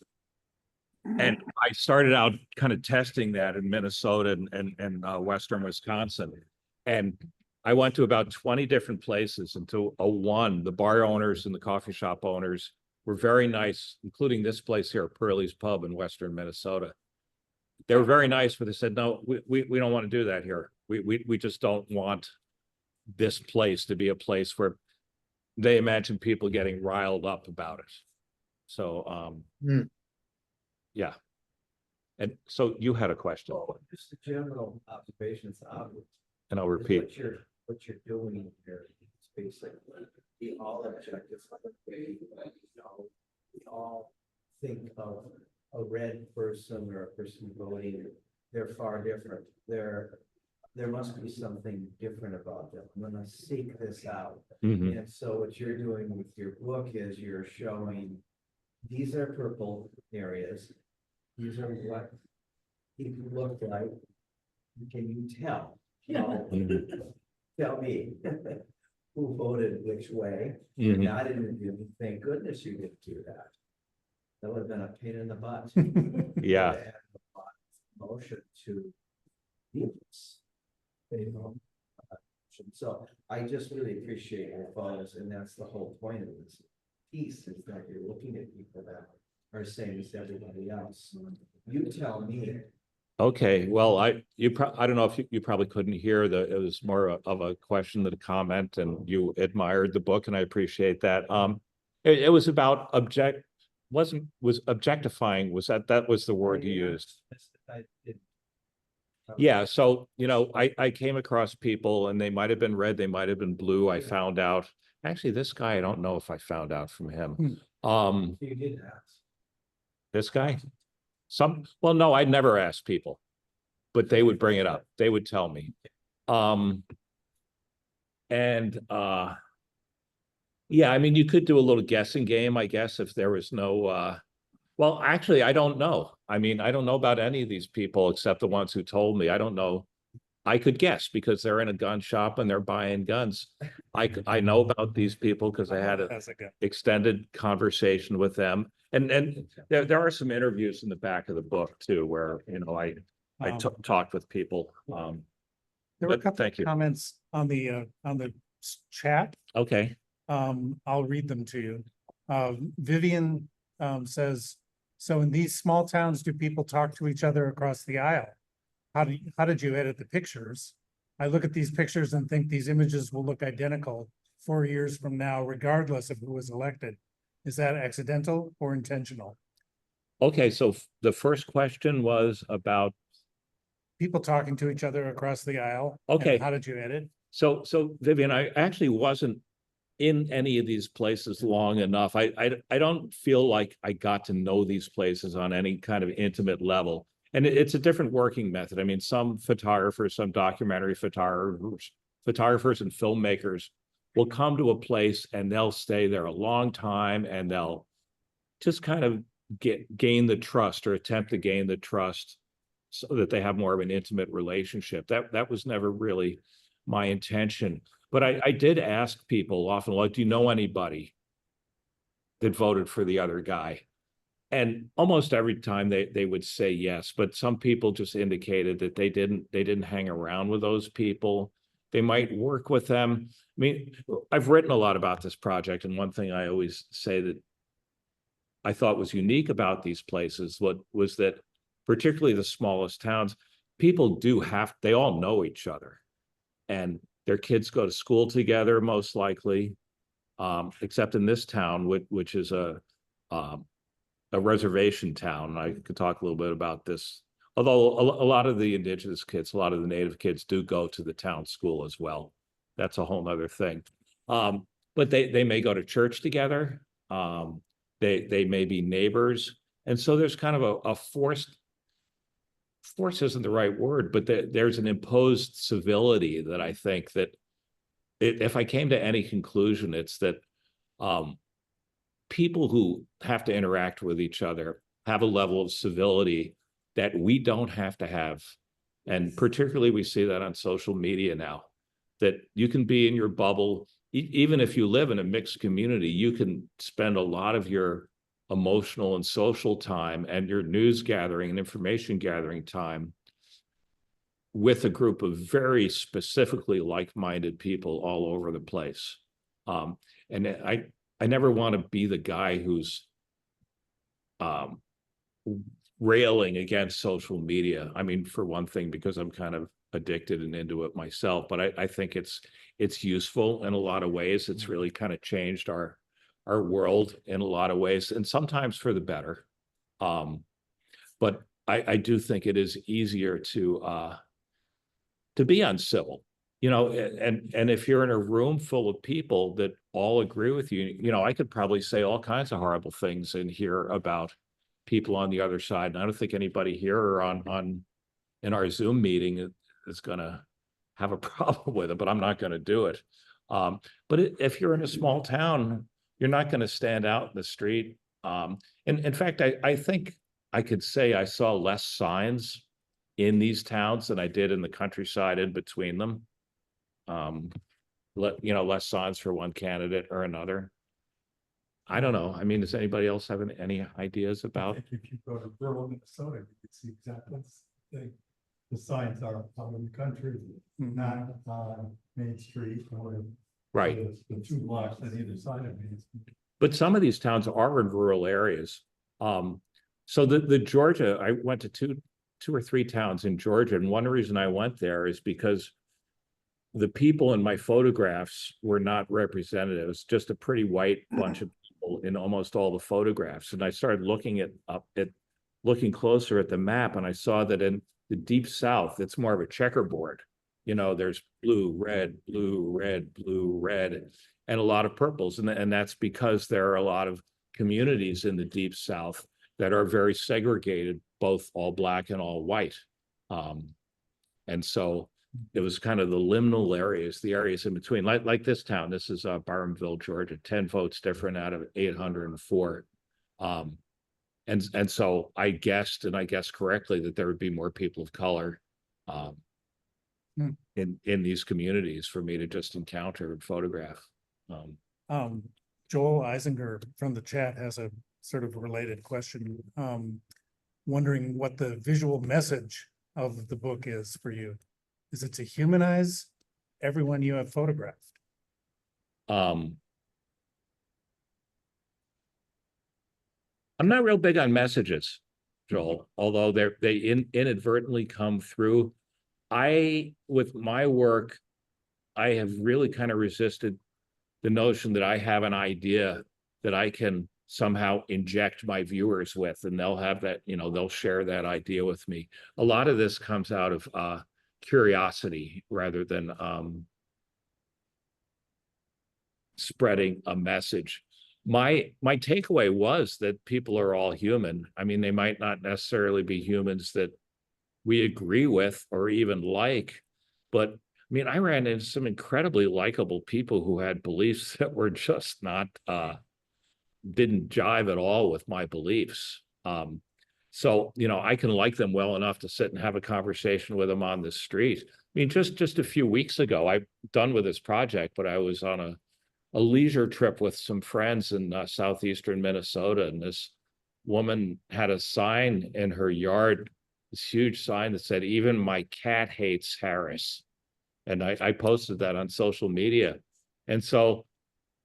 I started out kind of testing that in Minnesota and Western Wisconsin. And I went to about 20 different places until the bar owners and the coffee shop owners were very nice, including this place here, Pearlie's Pub in Western Minnesota. They were very nice, but they said, no, we don't want to do that here. We just don't want this place to be a place where they imagine people getting riled up about it. So, yeah. And so you had a question. Just a general observations of it. And I'll repeat. What you're doing here is basically all objectives. We all think of a red person or a person voting. They're far different. There must be something different about them. I'm gonna seek this out. Mhm. And so what you're doing with your book is you're showing these are purple areas. These are what people look like. Can you tell? Tell me who voted which way. Mhm. Not interview me. Thank goodness you didn't do that. That would have been a pain in the butt. Yeah. Would have added a lot of motion to this. You know, so I just really appreciate your photos, and that's the whole point of this piece, is that you're looking at people that are same as everybody else. You tell me. Okay, well, I don't know if you probably couldn't hear it was more of a question than a comment, and you admired the book, and I appreciate that. It was about was objectifying, that was the word you used. Yeah, so, I came across people and they might have been red, they might have been blue. I found out, actually, this guy, I don't know if I found out from him. You did ask. This guy? Well, no, I'd never ask people, but they would bring it up. They would tell me. Yeah, I mean, you could do a little guessing game, I guess, if there was no, well, actually, I don't know. I mean, I don't know about any of these people except the ones who told me. I don't know. I could guess because they're in a gun shop and they're buying guns. I know about these people because I had an extended conversation with them. And there are some interviews in the back of the book too, where, I talked with people. There were a but couple thank of you. comments on the chat. Okay. I'll read them to you. Vivian says, so in these small towns, do people talk to each other across the aisle? How did you edit the pictures? I look at these pictures and think these images will look identical 4 years from now, regardless of who was elected. Is that accidental or intentional? Okay, so the first question was about People talking to each other across the aisle. Okay. And how did you edit? So Vivian, I actually wasn't in any of these places long enough. I don't feel like I got to know these places on any kind of intimate level. And it's a different working method. I mean, some photographers, some documentary photographers and filmmakers will come to a place and they'll stay there a long time and they'll just kind of gain the trust or attempt to gain the trust so that they have more of an intimate relationship. That was never really my intention. But I did ask people often, like, do you know anybody that voted for the other guy? And almost every time they would say yes, but some people just indicated that they didn't hang around with those people. They might work with them. I mean, I've written a lot about this project, and one thing I always say that I thought was unique about these places was that, particularly the smallest towns, people they all know each other, and their kids go to school together, most likely, except in this town, which is a reservation town. I could talk a little bit about this, although a lot of the indigenous kids, a lot of the native kids do go to the town school as well. That's a whole nother thing. But they may go to church together. They may be neighbors. And so there's kind of a force isn't the right word, but there's an imposed civility that I think that if I came to any conclusion, it's that people who have to interact with each other have a level of civility that we don't have to have. And particularly we see that on social media now, that you can be in your bubble. Even if you live in a mixed community, you can spend a lot of your emotional and social time and your news gathering and information gathering time with a group of very specifically like-minded people all over the place. And I never want to be the guy who's railing against social media. I mean, for one thing, because I'm kind of addicted and into it myself, but I think it's useful in a lot of ways. It's really kind of changed our world in a lot of ways, and sometimes for the better. But I do think it is easier to be uncivil, you know, and if you're in a room full of people that all agree with you, you know, I could probably say all kinds of horrible things in here about people on the other side. And I don't think anybody here or on in our Zoom meeting is gonna have a problem with it, but I'm not gonna do it. But if you're in a small town, you're not gonna stand out in the street. And in fact, I think I could say I saw less signs in these towns than I did in the countryside in between them. You know, less signs for one candidate or another. I don't know. I mean, does anybody else have any ideas about? If you go to rural Minnesota, you can see exactly the signs are out in the country, not on Main Street or Right. the 2 blocks on either side of Main Street. But some of these towns are in rural areas. So the Georgia, I went to two or three towns in Georgia, and one reason I went there is because the people in my photographs were not representatives, just a pretty white bunch of people in almost all the photographs. And I started looking looking closer at the map, and I saw that in the deep South, it's more of a checkerboard. You know, there's blue, red, blue, red, blue, red, and a lot of purples. And that's because there are a lot of communities in the deep South that are very segregated, both all black and all white. And so it was kind of the liminal areas, the areas in between, like this town. This is Barhamville, Georgia, 10 votes different out of 804. And so I guessed, and I guessed correctly, that there would be more people of color in these communities for me to just encounter and photograph. Joel Eisinger from the chat has a sort of related question, wondering what the visual message of the book is for you. Is it to humanize everyone you have photographed? I'm not real big on messages, Joel, although they inadvertently come through. With my work, I have really kind of resisted the notion that I have an idea that I can somehow inject my viewers with, and they'll have that, you know, they'll share that idea with me. A lot of this comes out of curiosity rather than spreading a message. My takeaway was that people are all human. I mean, they might not necessarily be humans that we agree with or even like, but I mean, I ran into some incredibly likable people who had beliefs that were just not didn't jive at all with my beliefs. So, you know, I can like them well enough to sit and have a conversation with them on the street. I mean, just a few weeks ago, I'm done with this project, but I was on a leisure trip with some friends in southeastern Minnesota, and this woman had a sign in her yard, this huge sign that said, "Even my cat hates Harris." And I posted that on social media. And so,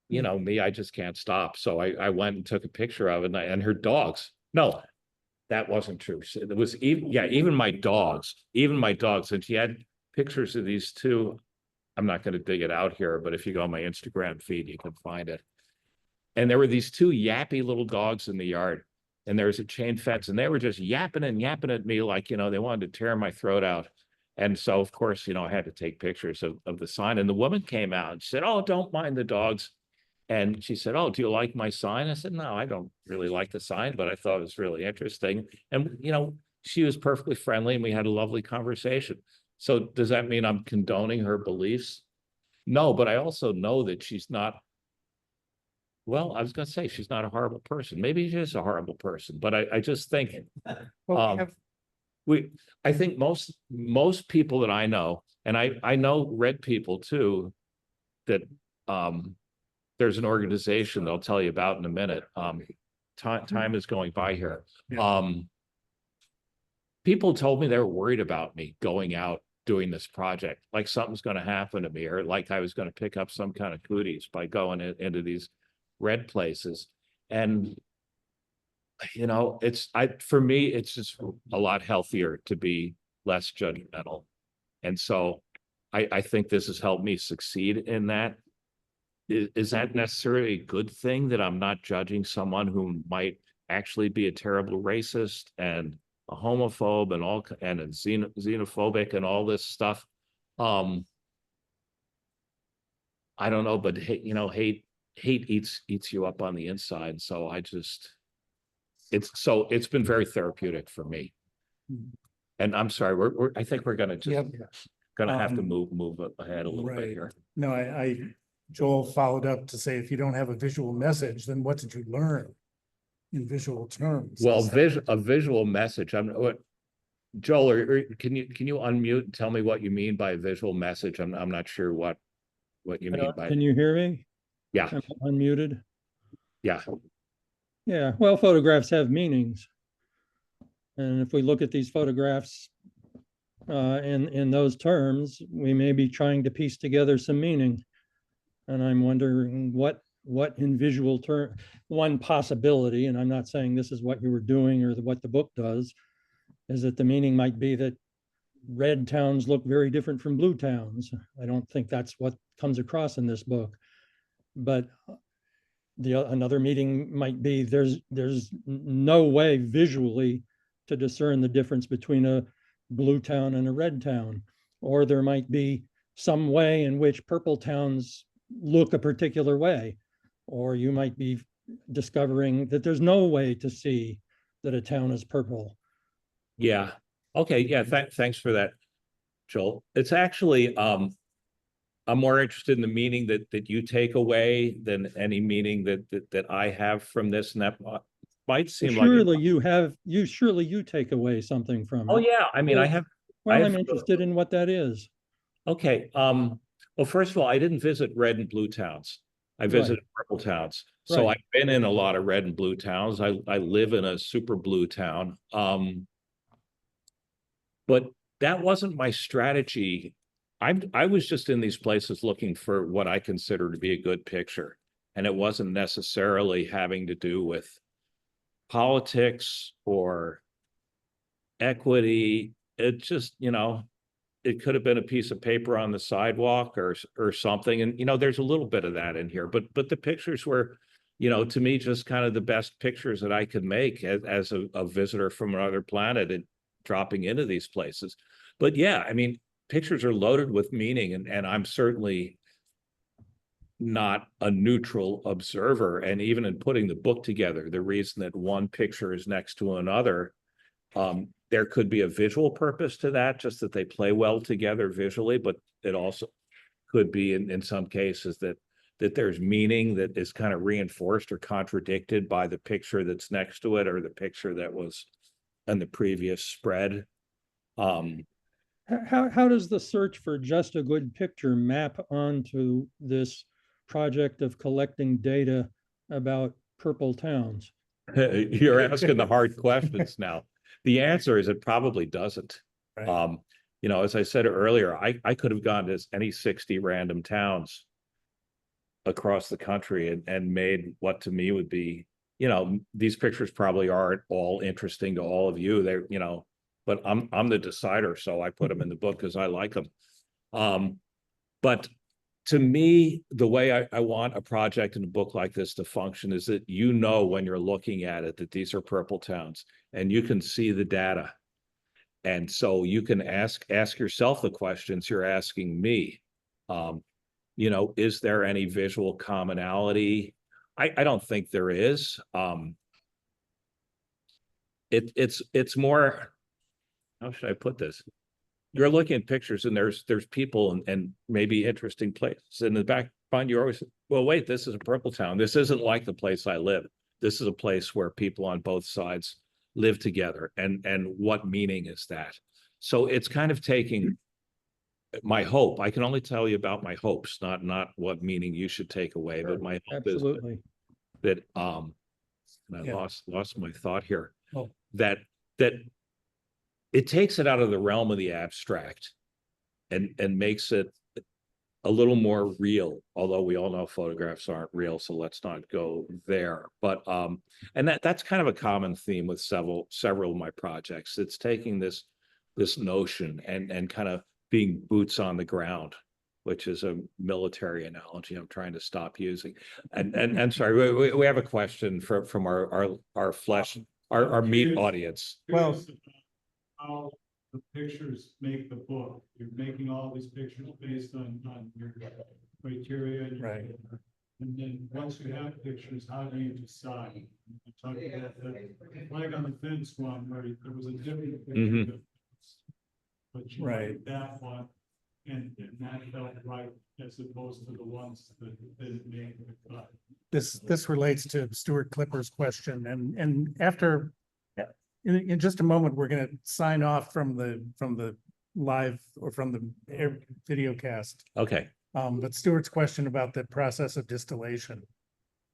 you know, me, I just can't stop. So I went and took a picture of it, and her dogs. No, that wasn't true. It was even my dogs, and she had pictures of these two. I'm not going to dig it out here, but if you go on my Instagram feed, you can find it. And there were these two yappy little dogs in the yard, and there was a chain fence, and they were just yapping at me like, you know, they wanted to tear my throat out. And so, of course, you know, I had to take pictures of the sign. And the woman came out and said, "Oh, don't mind the dogs." And she said, "Oh, do you like my sign?" I said, "No, I don't really like the sign, but I thought it was really interesting." And, you know, she was perfectly friendly, and we had a lovely conversation. So does that mean I'm condoning her beliefs? No, but I also know that she's not well, I was gonna say, she's not a horrible person. Maybe she is a horrible person, but I just think, Well, I think most people that I know, and I know red people too, that, there's an organization that I'll tell you about in a minute. Time is going by here. People told me they were worried about me going out doing this project, like something's going to happen to me, or like I was going to pick up some kind of cooties by going into these red places. And for me, it's just a lot healthier to be less judgmental. And so I think this has helped me succeed in that. Is that necessarily a good thing, that I'm not judging someone who might actually be a terrible racist and a homophobe and a xenophobic and all this stuff? I don't know, but hate eats you up on the inside. So it's been very therapeutic for me. And I'm sorry, I think we're gonna just gonna have to move ahead a little bit right. here. No, Joel followed up to say, if you don't have a visual message, then what did you learn in visual terms? Well, a visual message. Joel, can you unmute and tell me what you mean by visual message? I'm not sure what you mean by. Can you hear me? Yeah. I'm unmuted. Yeah. Yeah. Well, photographs have meanings, and if we look at these photographs in those terms, we may be trying to piece together some meaning. And I'm wondering what in visual term, one possibility, and I'm not saying this is what you were doing or what the book does, is that the meaning might be that red towns look very different from blue towns. I don't think that's what comes across in this book. But another meaning might be there's no way visually to discern the difference between a blue town and a red town. Or there might be some way in which purple towns look a particular way. Or you might be discovering that there's no way to see that a town is purple. Yeah. Okay. Yeah. Thanks for that, Joel. It's actually, I'm more interested in the meaning that you take away than any meaning that I have from this. And that might seem surely you take away something from it. Oh yeah. I mean, I'm interested in what that is. Okay. Well, first of all, I didn't visit red and blue towns. I visited purple towns. So I've been in a lot of red and blue towns. I live in a super blue town. But that wasn't my strategy. I was just in these places looking for what I consider to be a good picture. And it wasn't necessarily having to do with politics or equity. It just, it could have been a piece of paper on the sidewalk or something. And, there's a little bit of that in here, but the pictures were, to me, just kind of the best pictures that I could make as a visitor from another planet and dropping into these places. But yeah, I mean, pictures are loaded with meaning, and I'm certainly not a neutral observer. And even in putting the book together, the reason that one picture is next to another, there could be a visual purpose to that, just that they play well together visually, but it also could be in some cases that there's meaning that is kind of reinforced or contradicted by the picture that's next to it or the picture that was in the previous spread. How does the search for just a good picture map onto this project of collecting data about purple towns? You're asking the hard questions now. The answer is it probably doesn't. Right. As I said earlier, I could have gone to any 60 random towns across the country and made what to me would be, these pictures probably aren't all interesting to all of you. They're, but I'm the decider, so I put them in the book because I like them. But to me, the way I want a project in a book like this to function is that when you're looking at it that these are purple towns and you can see the data. And so you can ask yourself the questions you're asking me. Is there any visual commonality? I don't think there is. It's more, how should I put this? You're looking at pictures and there's people and maybe interesting places in the back behind you. Always Well, wait, this is a Purpletown. This isn't like the place I live. This is a place where people on both sides live together. And what meaning is that? So it's kind of taking my hope. I can only tell you about my hopes, not what meaning you should take away, but my hope is Absolutely. that and I Yeah. lost my thought here. Oh. That it takes it out of the realm of the abstract and makes it a little more real, although we all know photographs aren't real, so let's not go there. But and that's kind of a common theme with several of my projects. It's taking this notion and kind of being boots on the ground, which is a military analogy I'm trying to stop using. And sorry, we have a question from our flesh, our meat audience. Well, How the pictures make the book. You're making all these pictures based on your criteria. And right. And then once you have pictures, how do you decide? You talked about the flag on the fence one where there was a different picture. But you Right. liked that one, and that felt right as opposed to the ones that didn't make the cut. This relates to Stuart Clipper's question, and after in just a moment, we're going to sign off from the live or from the video cast. Okay. But Stuart's question about the process of distillation,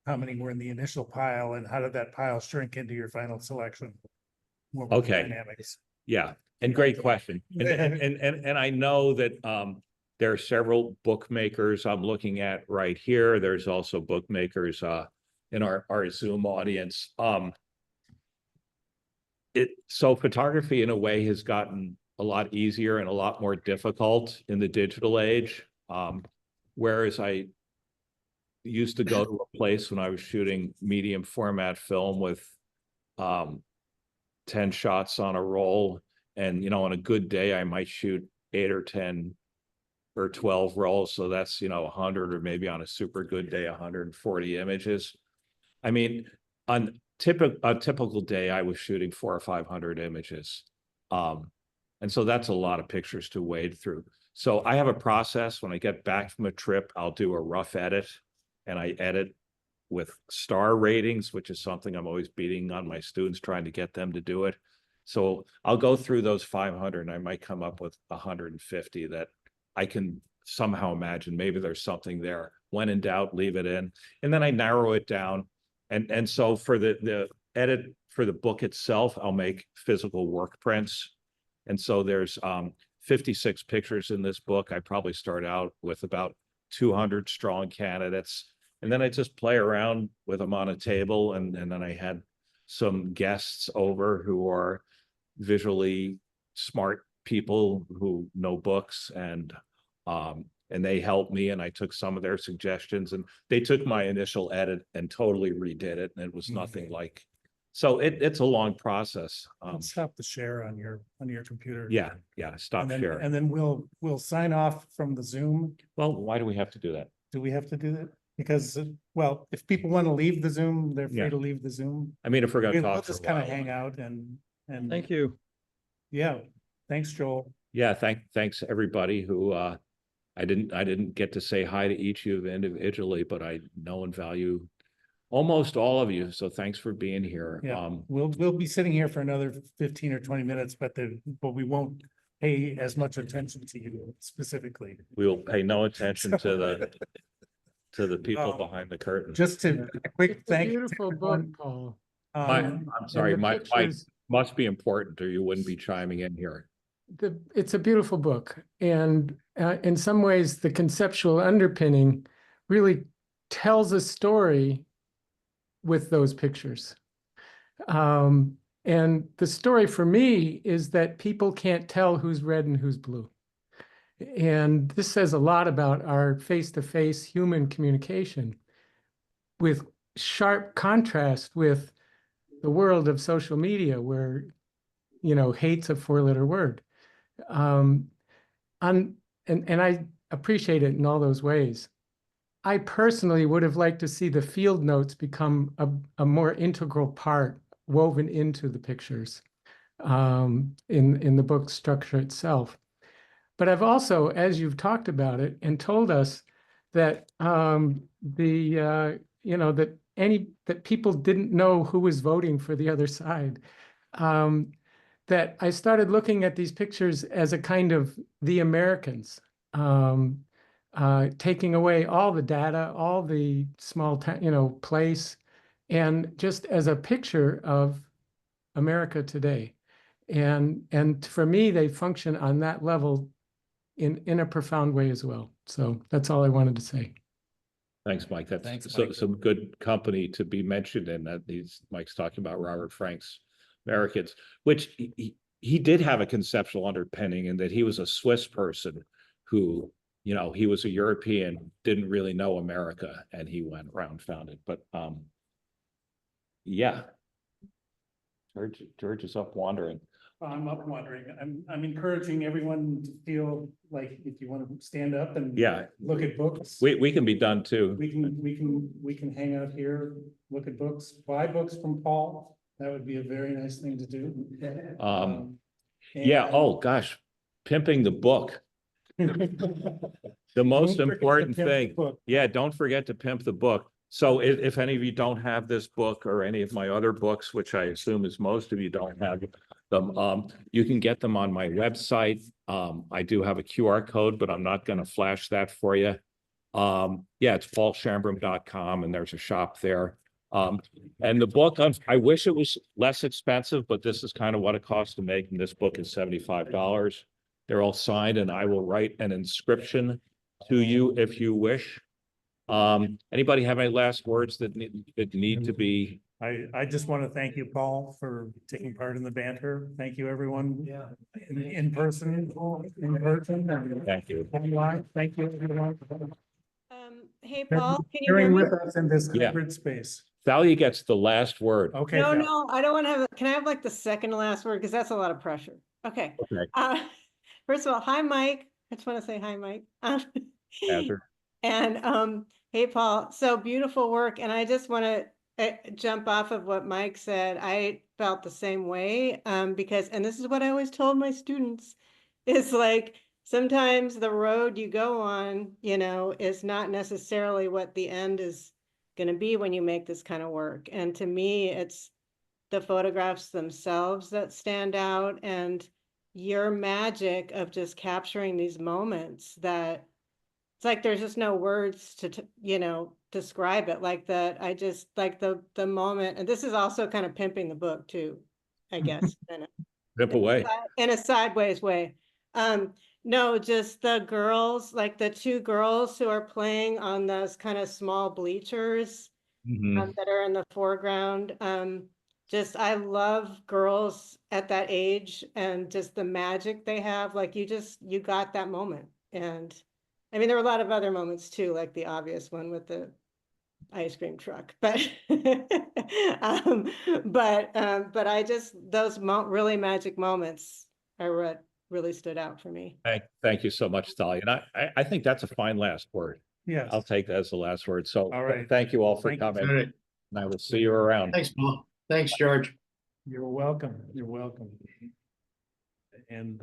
how many were in the initial pile and how did that pile shrink into your final selection? What were the Okay. dynamics? Yeah, and great question. And I know that there are several bookmakers I'm looking at right here. There's also bookmakers in our Zoom audience. So photography in a way has gotten a lot easier and a lot more difficult in the digital age. Whereas I used to go to a place when I was shooting medium format film with 10 shots on a roll. And, on a good day, I might shoot 8 or 10 or 12 rolls. So that's, 100 or maybe on a super good day, 140 images. I mean, on a typical day, I was shooting 400 or 500 images. And so that's a lot of pictures to wade through. So I have a process. When I get back from a trip, I'll do a rough edit and I edit with star ratings, which is something I'm always beating on my students, trying to get them to do it. So I'll go through those 500 and I might come up with 150 that I can somehow imagine maybe there's something there. When in doubt, leave it in. And then I narrow it down. And so for the edit for the book itself, I'll make physical work prints. And so there's 56 pictures in this book. I probably start out with about 200 strong candidates. And then I just play around with them on a table. And then I had some guests over who are visually smart people who know books and they helped me and I took some of their suggestions and they took my initial edit and totally redid it. And it was nothing like, so it's a long process. Stop the share on your computer. Yeah. Stop sharing. And then we'll sign off from the Zoom. Well, why do we have to do that? Do we have to do that? Because, well, if people want to leave the Zoom, they're free Yeah. to leave the Zoom. I mean, if we're going to We'll talk. just kind of hang out and. Thank you. Yeah, thanks, Joel. Yeah, thanks everybody who I didn't get to say hi to each of you individually, but I know and value almost all of you. So thanks for being here. Yeah, we'll be sitting here for another 15 or 20 minutes, but we won't pay as much attention to you specifically. We will pay no attention to the people behind the curtain. Just to a quick thank. Beautiful book, Paul. I'm sorry, my pictures- must be important or you wouldn't be chiming in here. It's a beautiful book, and in some ways, the conceptual underpinning really tells a story with those pictures. And the story for me is that people can't tell who's red and who's blue. And this says a lot about our face-to-face human communication with sharp contrast with the world of social media where, hate's a 4-letter word. And I appreciate it in all those ways. I personally would have liked to see the field notes become a more integral part woven into the pictures in the book structure itself. But I've also, as you've talked about it and told us, that that people didn't know who was voting for the other side. That I started looking at these pictures as a kind of the Americans, taking away all the data, all the small town, place, and just as a picture of America today. And for me, they function on that level in a profound way as well. So that's all I wanted to say. Thanks, Mike. That's Thanks, so, Mike. some good company to be mentioned in that. Mike's talking about Robert Frank's Americans, which he did have a conceptual underpinning in that he was a Swiss person who, he was a European, didn't really know America, and he went around, found it. But yeah. George is up wandering. I'm up wondering, I'm encouraging everyone to feel like if you want to stand up and Yeah. look at books. We can be done too. We can hang out here, look at books, buy books from Paul. That would be a very nice thing to do. Yeah. Oh gosh, pimping the book. The most important thing. Yeah, don't forget to pimp the book. So if any of you don't have this book or any of my other books, which I assume is most of you don't have them, you can get them on my website. I do have a QR code, but I'm not going to flash that for you. Yeah, it's paulshambroom.com, and there's a shop there. And the book, I wish it was less expensive, but this is kind of what it costs to make. And this book is $75. They're all signed, and I will write an inscription to you if you wish. Anybody have any last words that need to be? I just want to thank you, Paul, for taking part in the banter. Thank you, everyone. In person. Thank you. Online. Thank you, everyone. Hey, Paul, can you hear me? With us in this Yeah. hybrid space. Thalia gets the last word. Okay. No, Val. no, I don't want to have, can I have like the second to last word? Because that's a lot of pressure. Okay. Okay. First of all, hi, Mike. I just want to say hi, Mike. Banter. And hey, Paul, so beautiful work. And I just want to jump off of what Mike said. I felt the same way because, and this is what I always told my students, is like, sometimes the road you go on, is not necessarily what the end is going to be when you make this kind of work. And to me, it's the photographs themselves that stand out and your magic of just capturing these moments that it's like there's just no words to describe it like that. I just like the moment, and this is also kind of pimping the book too, I guess. Pimp away. In a sideways way. No, just the girls, like the two girls who are playing on those kind of small bleachers that are in the foreground. Just, I love girls at that age and just the magic they have. Like you got that moment. And I mean, there were a lot of other moments too, like the obvious one with the ice cream truck, but but I just, those really magic moments are what really stood out for me. Thank you so much, Thalia. And I think that's a fine last word. Yes. I'll take that as the last word. So All right. Thank you all for Thank you. coming. All right. And I will see you around. Thanks, Paul. Thanks, George. You're welcome. You're welcome. And